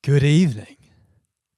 Good evening.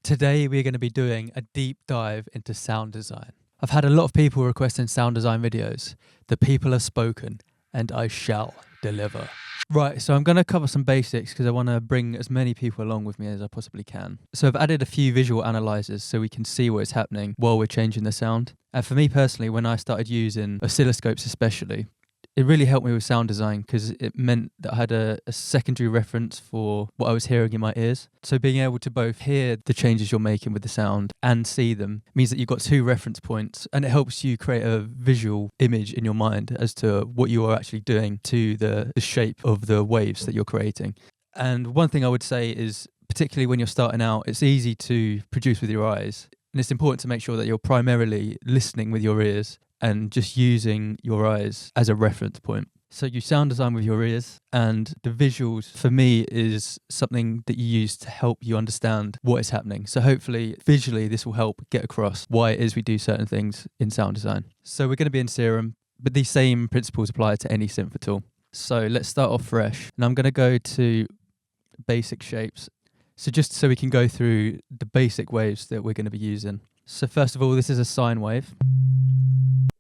Today we're going to be doing a deep dive into sound design. I've had a lot of people requesting sound design videos. The people have spoken and I shall deliver. Right, so I'm going to cover some basics because I want to bring as many people along with me as I possibly can. So I've added a few visual analyzers so we can see what is happening while we're changing the sound. And for me personally, when I started using oscilloscopes especially, it really helped me with sound design because it meant that I had a secondary reference for what I was hearing in my ears. So being able to both hear the changes you're making with the sound and see them means that you've got two reference points, and it helps you create a visual image in your mind as to what you are actually doing to the shape of the waves that you're creating. And one thing I would say is, particularly when you're starting out, it's easy to produce with your eyes. And it's important to make sure that you're primarily listening with your ears and just using your eyes as a reference point. So you sound design with your ears, and the visuals for me is something that you use to help you understand what is happening. So hopefully visually this will help get across why it is we do certain things in sound design. So we're going to be in Serum, but these same principles apply to any synth tool. So let's start off fresh, and I'm going to go to basic shapes. So just so we can go through the basic waves that we're going to be using. So first of all, this is a sine wave.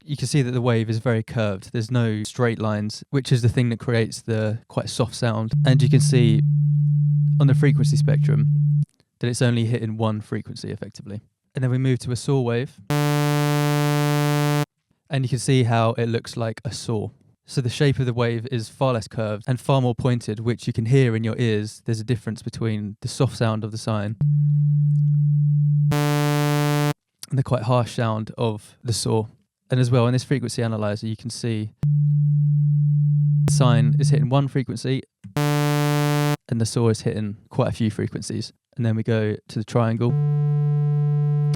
You can see that the wave is very curved. There's no straight lines, which is the thing that creates the quite soft sound. And you can see on the frequency spectrum that it's only hitting one frequency effectively. And then we move to a saw wave. And you can see how it looks like a saw. So the shape of the wave is far less curved and far more pointed, which you can hear in your ears. There's a difference between the soft sound of the sine and the quite harsh sound of the saw. And as well, in this frequency analyzer, you can see the sine is hitting one frequency and the saw is hitting quite a few frequencies. And then we go to the triangle.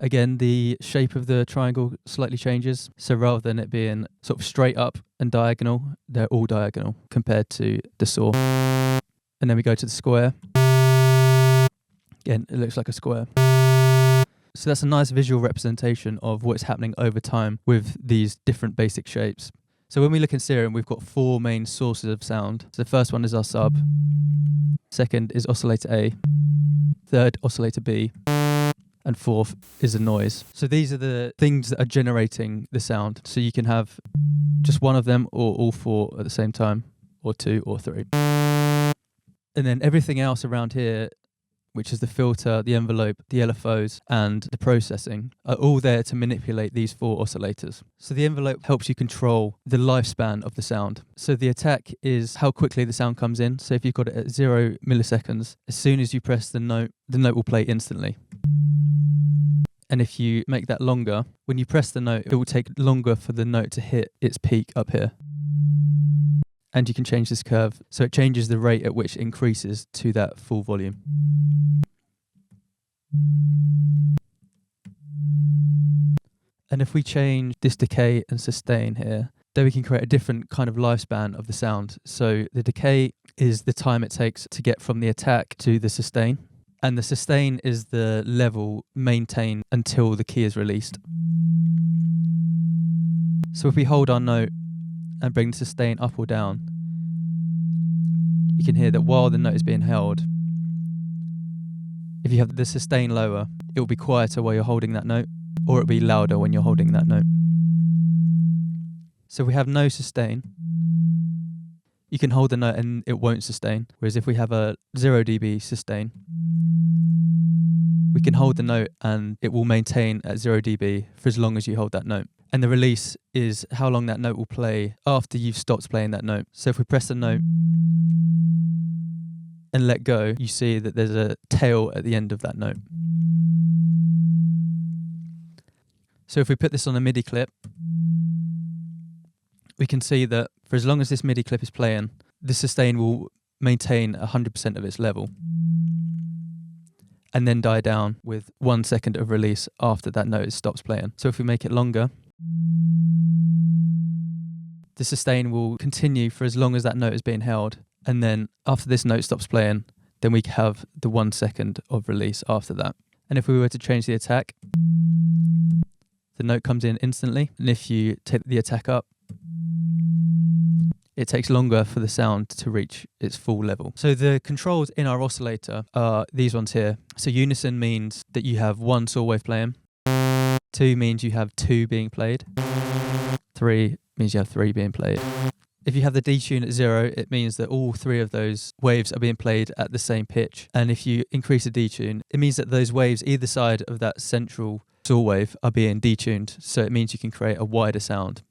Again, the shape of the triangle slightly changes. So rather than it being sort of straight up and diagonal, they're all diagonal compared to the saw. And then we go to the square. Again, it looks like a square. So that's a nice visual representation of what's happening over time with these different basic shapes. So when we look in Serum, we've got four main sources of sound. So the first one is our sub. Second is oscillator A. Third, oscillator B. And fourth is a noise. So these are the things that are generating the sound. So you can have just one of them or all four at the same time, or two or three. And then everything else around here, which is the filter, the envelope, the LFOs, and the processing, are all there to manipulate these four oscillators. So the envelope helps you control the lifespan of the sound. So the attack is how quickly the sound comes in. So if you've got it at 0 milliseconds, as soon as you press the note will play instantly. And if you make that longer, when you press the note, it will take longer for the note to hit its peak up here. And you can change this curve, so it changes the rate at which it increases to that full volume. And if we change this decay and sustain here, then we can create a different kind of lifespan of the sound. So the decay is the time it takes to get from the attack to the sustain. And the sustain is the level maintained until the key is released. So if we hold our note and bring the sustain up or down, you can hear that while the note is being held, if you have the sustain lower, it will be quieter while you're holding that note, or it will be louder when you're holding that note. So if we have no sustain, you can hold the note and it won't sustain. Whereas if we have a 0 dB sustain, we can hold the note and it will maintain at 0 dB for as long as you hold that note. And the release is how long that note will play after you've stopped playing that note. So if we press the note and let go, you see that there's a tail at the end of that note. So if we put this on a MIDI clip, we can see that for as long as this MIDI clip is playing, the sustain will maintain 100% of its level and then die down with 1 second of release after that note stops playing. So if we make it longer, the sustain will continue for as long as that note is being held, and then after this note stops playing, then we have the 1 second of release after that. And if we were to change the attack, the note comes in instantly, and if you take the attack up, it takes longer for the sound to reach its full level. So the controls in our oscillator are these ones here. So unison means that you have one saw wave playing. 2 means you have 2 being played. 3 means you have 3 being played. If you have the detune at 0, it means that all 3 of those waves are being played at the same pitch. And if you increase the detune, it means that those waves either side of that central saw wave are being detuned. So it means you can create a wider sound.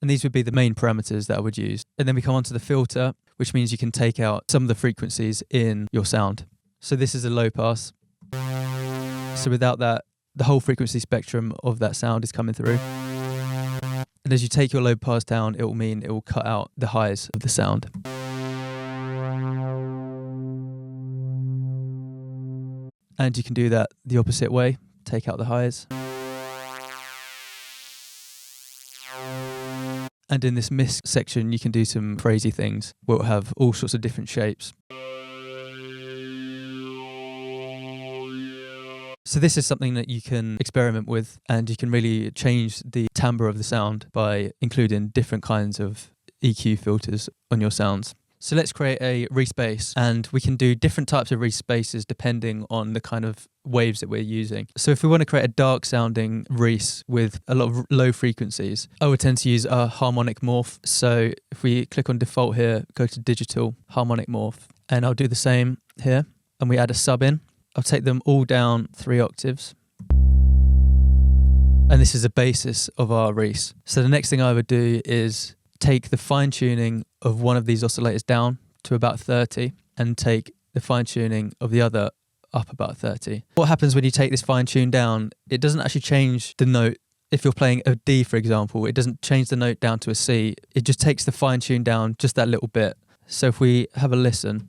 And these would be the main parameters that I would use. And then we come on to the filter, which means you can take out some of the frequencies in your sound. So this is a low pass. So without that, the whole frequency spectrum of that sound is coming through. And as you take your low pass down, it will mean it will cut out the highs of the sound. And you can do that the opposite way, take out the highs. And in this miss section, you can do some crazy things. We'll have all sorts of different shapes. So this is something that you can experiment with, and you can really change the timbre of the sound by including different kinds of EQ filters on your sounds. So let's create a Reese bass, and we can do different types of Reese basses depending on the kind of waves that we're using. So if we want to create a dark sounding Reese with a lot of low frequencies, I would tend to use a harmonic morph. So if we click on default here, go to digital, harmonic morph, and I'll do the same here, and we add a sub in. I'll take them all down 3 octaves. And this is the basis of our Reese. So the next thing I would do is take the fine tuning of one of these oscillators down to about 30 and take the fine tuning of the other up about 30. What happens when you take this fine tune down, it doesn't actually change the note. If you're playing a D, for example, it doesn't change the note down to a C. It just takes the fine tune down just that little bit. So if we have a listen,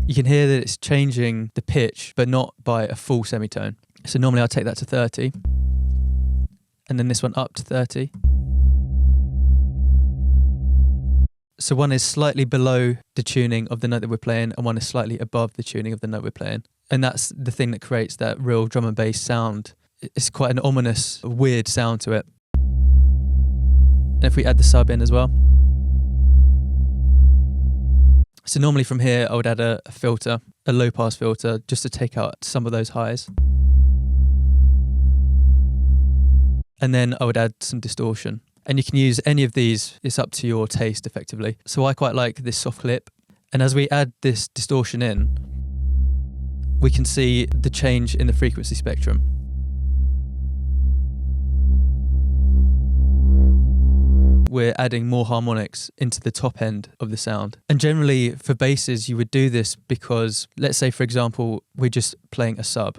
you can hear that it's changing the pitch, but not by a full semitone. So normally I'll take that to 30, and then this one up to 30. So one is slightly below the tuning of the note that we're playing, and one is slightly above the tuning of the note we're playing. And that's the thing that creates that real drum and bass sound. It's quite an ominous, weird sound to it. And if we add the sub in as well. So normally from here, I would add a filter, a low pass filter, just to take out some of those highs. And then I would add some distortion. And you can use any of these, it's up to your taste effectively. So I quite like this soft clip. And as we add this distortion in, we can see the change in the frequency spectrum. We're adding more harmonics into the top end of the sound. And generally for basses, you would do this because, let's say for example, we're just playing a sub.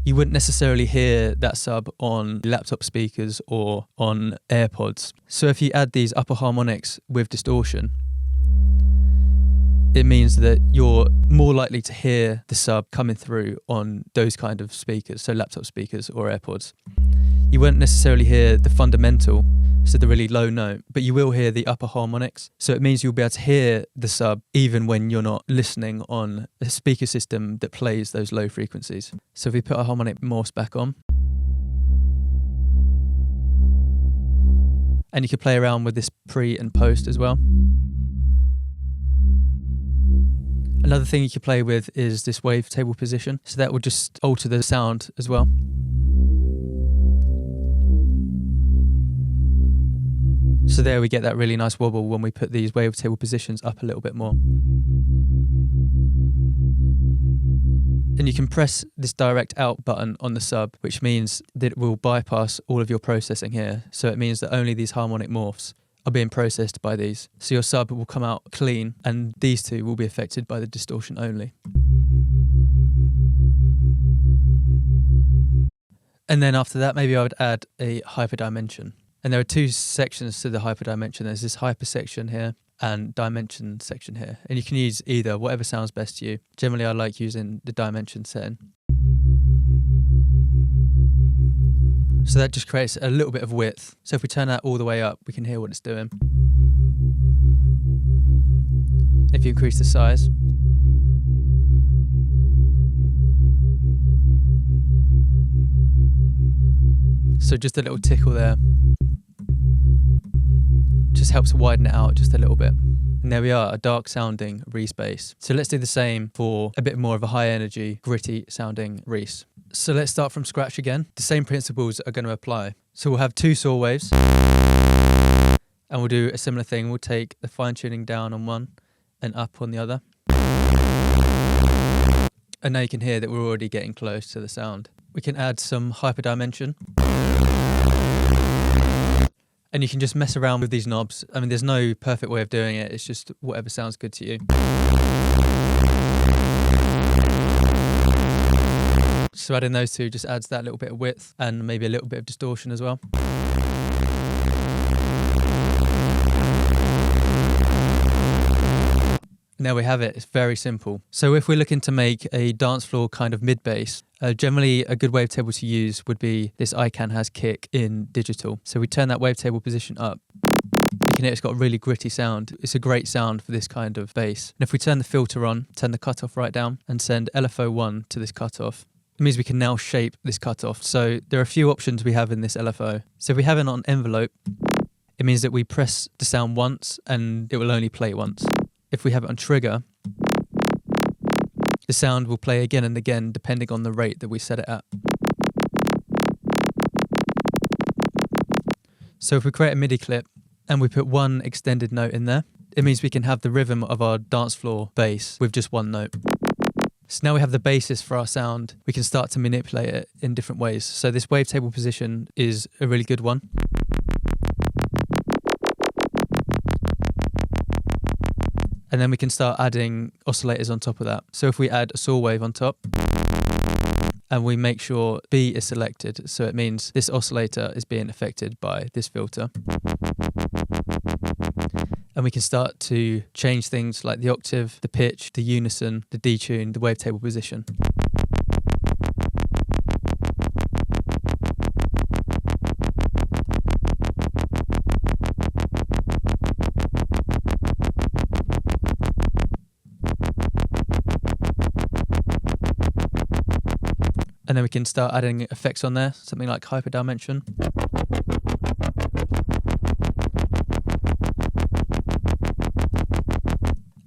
You wouldn't necessarily hear that sub on laptop speakers or on AirPods. So if you add these upper harmonics with distortion, it means that you're more likely to hear the sub coming through on those kind of speakers, so laptop speakers or AirPods. You won't necessarily hear the fundamental, so the really low note, but you will hear the upper harmonics. So it means you'll be able to hear the sub even when you're not listening on a speaker system that plays those low frequencies. So if we put our harmonic morphs back on, and you can play around with this pre and post as well. Another thing you can play with is this wavetable position. So that will just alter the sound as well. So there we get that really nice wobble when we put these wavetable positions up a little bit more. And you can press this direct out button on the sub, which means that it will bypass all of your processing here. So it means that only these harmonic morphs are being processed by these. So your sub will come out clean, and these two will be affected by the distortion only. And then after that, maybe I would add a hyperdimension. And there are 2 sections to the hyperdimension. There's this hyper section here and dimension section here. And you can use either, whatever sounds best to you. Generally, I like using the dimension setting. So that just creates a little bit of width. So if we turn that all the way up, we can hear what it's doing. If you increase the size, So just a little tickle there. Just helps widen it out just a little bit. And there we are, a dark sounding Reese bass. So let's do the same for a bit more of a high energy, gritty sounding Reese. So let's start from scratch again. The same principles are going to apply. So we'll have 2 saw waves and we'll do a similar thing. We'll take the fine tuning down on one and up on the other. And now you can hear that we're already getting close to the sound. We can add some hyperdimension. And you can just mess around with these knobs. I mean, there's no perfect way of doing it. It's just whatever sounds good to you. So adding those 2 just adds that little bit of width and maybe a little bit of distortion as well. And there we have it. It's very simple. So if we're looking to make a dance floor kind of mid bass, generally a good wavetable to use would be this ICANN has kick in digital. So we turn that wavetable position up. You can hear it's got a really gritty sound. It's a great sound for this kind of bass. And if we turn the filter on, turn the cutoff right down and send LFO1 to this cutoff, it means we can now shape this cutoff. So there are a few options we have in this LFO. So if we have it on envelope, it means that we press the sound once and it will only play once. If we have it on trigger, the sound will play again and again depending on the rate that we set it at. So if we create a MIDI clip and we put 1 extended note in there, it means we can have the rhythm of our dance floor bass with just 1 note. So now we have the basis for our sound. We can start to manipulate it in different ways. So this wavetable position is a really good one. And then we can start adding oscillators on top of that. So if we add a saw wave on top and we make sure B is selected, so it means this oscillator is being affected by this filter. And we can start to change things like the octave, the pitch, the unison, the detune, the wavetable position. And then we can start adding effects on there, something like hyperdimension.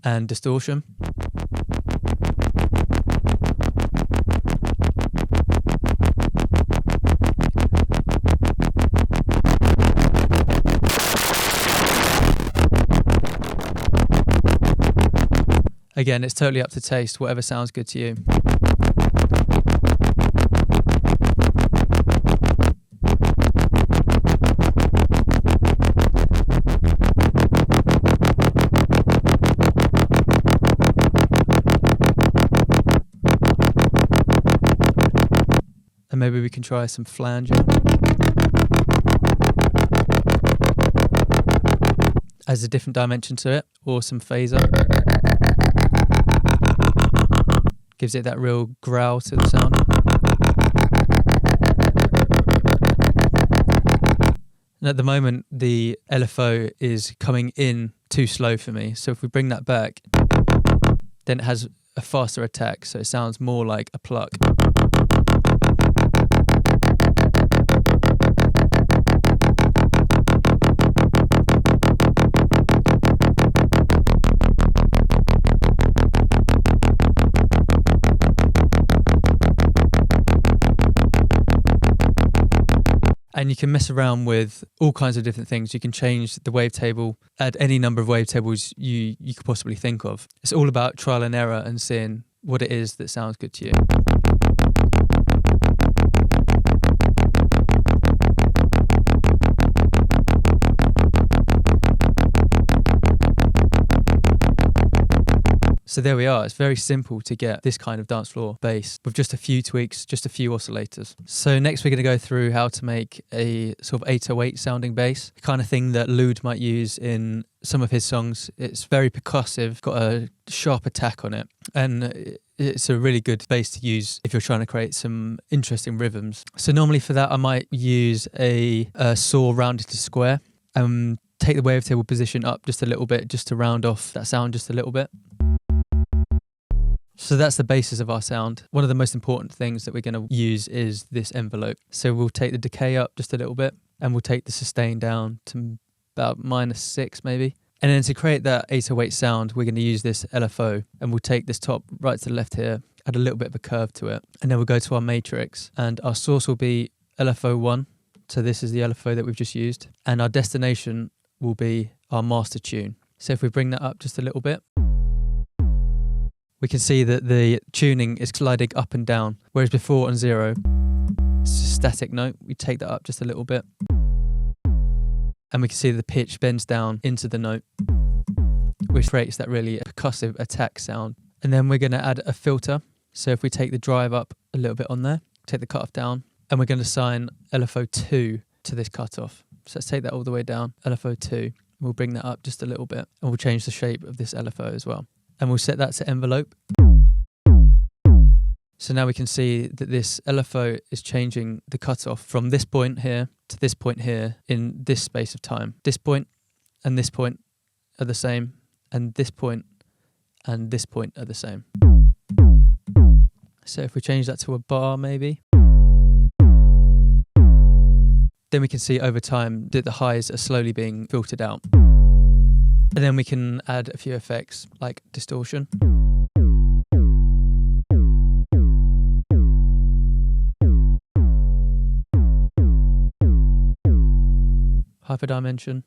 And distortion. Again, it's totally up to taste, whatever sounds good to you. And maybe we can try some flanger. As a different dimension to it, or some phaser. Gives it that real growl to the sound. And at the moment, the LFO is coming in too slow for me. So if we bring that back, then it has a faster attack. So it sounds more like a pluck. And you can mess around with all kinds of different things. You can change the wavetable, add any number of wavetables you could possibly think of. It's all about trial and error and seeing what it is that sounds good to you. So there we are. It's very simple to get this kind of dance floor bass with just a few tweaks, just a few oscillators. So next we're going to go through how to make a sort of 808 sounding bass, the kind of thing that Lude might use in some of his songs. It's very percussive, got a sharp attack on it, and it's a really good bass to use if you're trying to create some interesting rhythms. So normally for that I might use a saw rounded to square and take the wavetable position up just a little bit just to round off that sound just a little bit. So that's the basis of our sound. One of the most important things that we're going to use is this envelope. So we'll take the decay up just a little bit, and we'll take the sustain down to about -6 maybe. And then to create that 808 sound, we're going to use this LFO, and we'll take this top right to the left here, add a little bit of a curve to it, and then we'll go to our matrix, and our source will be LFO1. So this is the LFO that we've just used, and our destination will be our master tune. So if we bring that up just a little bit, we can see that the tuning is sliding up and down, whereas before on 0, it's a static note. We take that up just a little bit, and we can see the pitch bends down into the note, which creates that really percussive attack sound. And then we're going to add a filter. So if we take the drive up a little bit on there, take the cutoff down, and we're going to assign LFO2 to this cutoff. So let's take that all the way down, LFO2. We'll bring that up just a little bit, and we'll change the shape of this LFO as well. And we'll set that to envelope. So now we can see that this LFO is changing the cutoff from this point here to this point here in this space of time. This point and this point are the same, and this point and this point are the same. So if we change that to a bar maybe, then we can see over time that the highs are slowly being filtered out. And then we can add a few effects like distortion. Hyperdimension.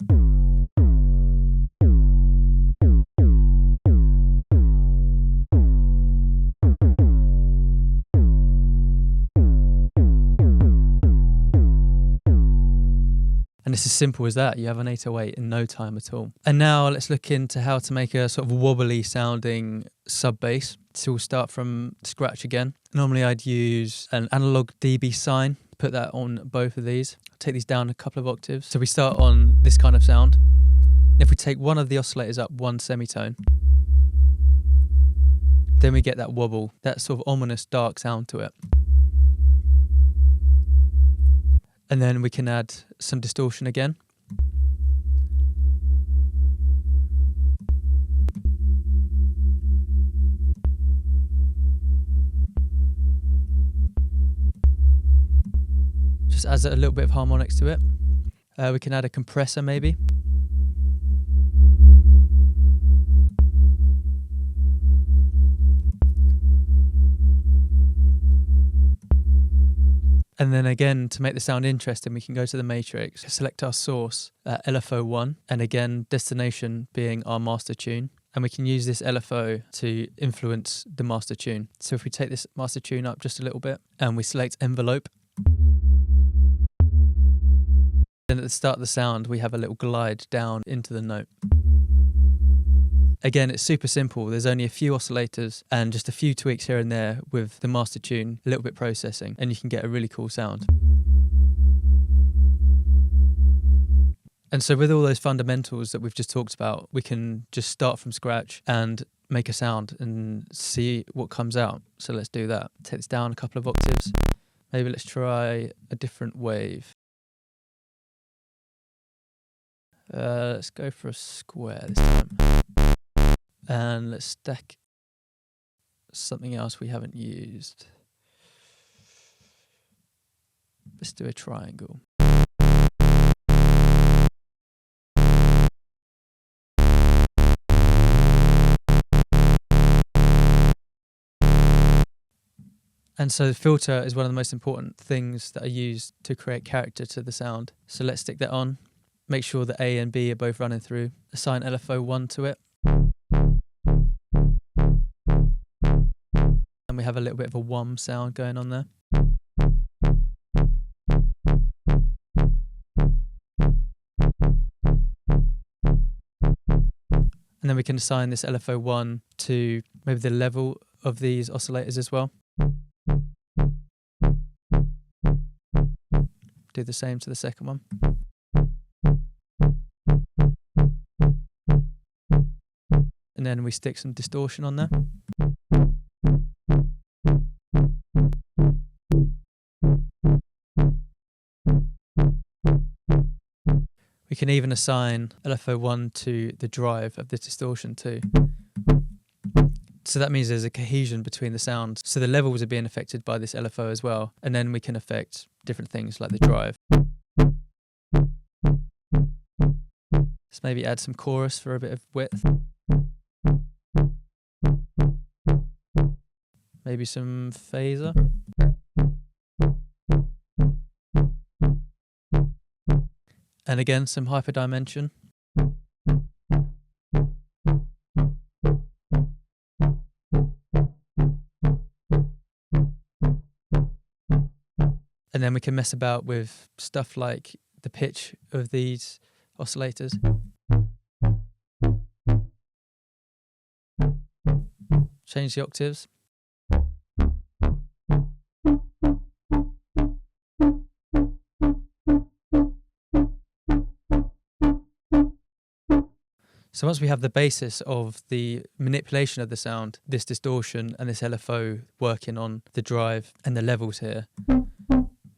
And it's as simple as that. You have an 808 in no time at all. And now let's look into how to make a sort of wobbly sounding sub bass. So we'll start from scratch again. Normally I'd use an analog dB sine, put that on both of these. Take these down a couple of octaves. So we start on this kind of sound. If we take one of the oscillators up one semitone, then we get that wobble, that sort of ominous dark sound to it. And then we can add some distortion again. Just adds a little bit of harmonics to it. We can add a compressor maybe. And then again, to make the sound interesting, we can go to the matrix, select our source, LFO1, and again, destination being our master tune. And we can use this LFO to influence the master tune. So if we take this master tune up just a little bit, and we select envelope, then at the start of the sound, we have a little glide down into the note. Again, it's super simple. There's only a few oscillators and just a few tweaks here and there with the master tune, a little bit processing, and you can get a really cool sound. And so with all those fundamentals that we've just talked about, we can just start from scratch and make a sound and see what comes out. So let's do that. Take this down a couple of octaves. Maybe let's try a different wave. Let's go for a square this time. And let's stack something else we haven't used. Let's do a triangle. And so the filter is one of the most important things that I use to create character to the sound. So let's stick that on. Make sure that A and B are both running through. Assign LFO1 to it. And we have a little bit of a whum sound going on there. And then we can assign this LFO1 to maybe the level of these oscillators as well. Do the same to the second one. And then we stick some distortion on there. We can even assign LFO1 to the drive of the distortion too. So that means there's a cohesion between the sounds. So the levels are being affected by this LFO as well. And then we can affect different things like the drive. Let's maybe add some chorus for a bit of width. Maybe some phaser. And again, some hyperdimension. And then we can mess about with stuff like the pitch of these oscillators. Change the octaves. So once we have the basis of the manipulation of the sound, this distortion and this LFO working on the drive and the levels here,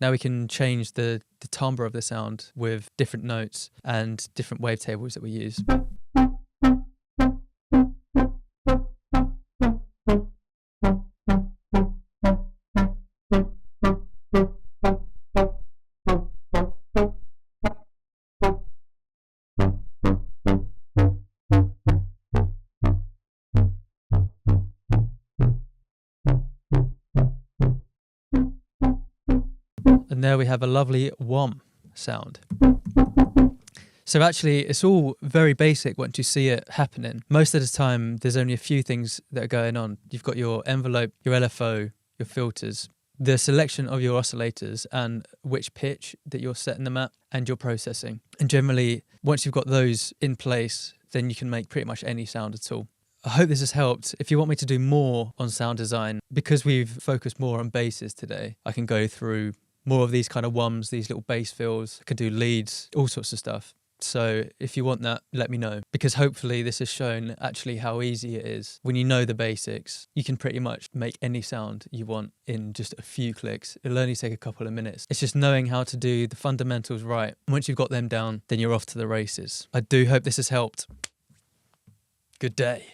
now we can change the timbre of the sound with different notes and different wavetables that we use. And there we have a lovely whom sound. So actually, it's all very basic once you see it happening. Most of the time, there's only a few things that are going on. You've got your envelope, your LFO, your filters, the selection of your oscillators and which pitch that you're setting them at, and your processing. And generally, once you've got those in place, then you can make pretty much any sound at all. I hope this has helped. If you want me to do more on sound design, because we've focused more on basses today, I can go through more of these kind of whums, these little bass fills. I can do leads, all sorts of stuff. So if you want that, let me know, because hopefully this has shown actually how easy it is. When you know the basics, you can pretty much make any sound you want in just a few clicks. It'll only take a couple of minutes. It's just knowing how to do the fundamentals right. Once you've got them down, then you're off to the races. I do hope this has helped. Good day.